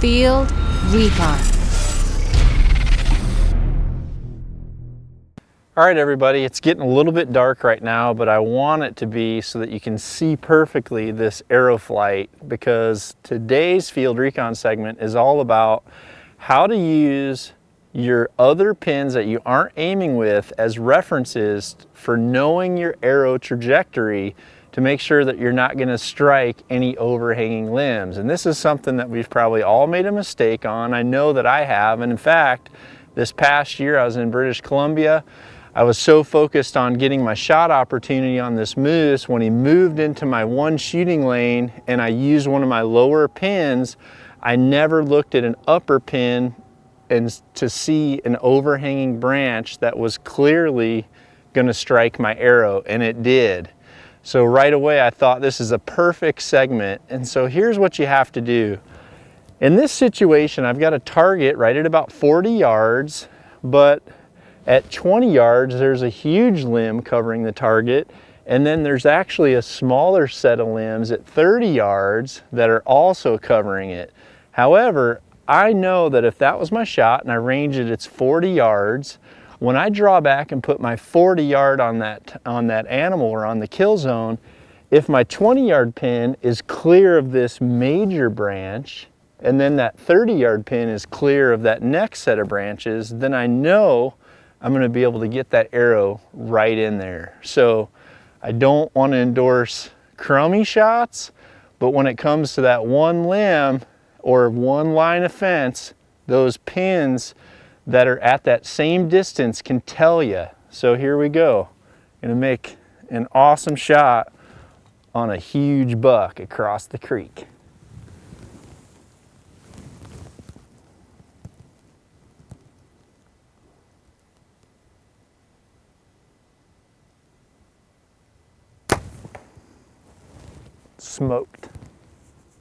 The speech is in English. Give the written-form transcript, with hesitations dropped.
Field Recon. All right, everybody, it's getting a little bit dark right now, but I want it to be so that you can see perfectly this arrow flight, because today's field recon segment is all about how to use your other pins that you aren't aiming with as references for knowing your arrow trajectory to make sure that you're not going to strike any overhanging limbs. And this is something that we've probably all made a mistake on. I know that I have, and in fact, this past year I was in British Columbia. I was so focused on getting my shot opportunity on this moose when he moved into my one shooting lane and I used one of my lower pins, I never looked at an upper pin and to see an overhanging branch that was clearly going to strike my arrow, and it did. So right away I thought this is a perfect segment. And so here's what you have to do. In this situation, I've got a target right at about 40 yards, but at 20 yards, there's a huge limb covering the target, and then there's actually a smaller set of limbs at 30 yards that are also covering it. However, I know that if that was my shot and I range it, it's 40 yards. When I draw back and put my 40 yard on that animal or on the kill zone, if my 20 yard pin is clear of this major branch, and then that 30 yard pin is clear of that next set of branches, then I know I'm going to be able to get that arrow right in there. So I don't want to endorse crummy shots, but when it comes to that one limb or one line of fence, those pins that are at that same distance can tell you. So here we go. I'm going to make an awesome shot on a huge buck across the creek. Smoked.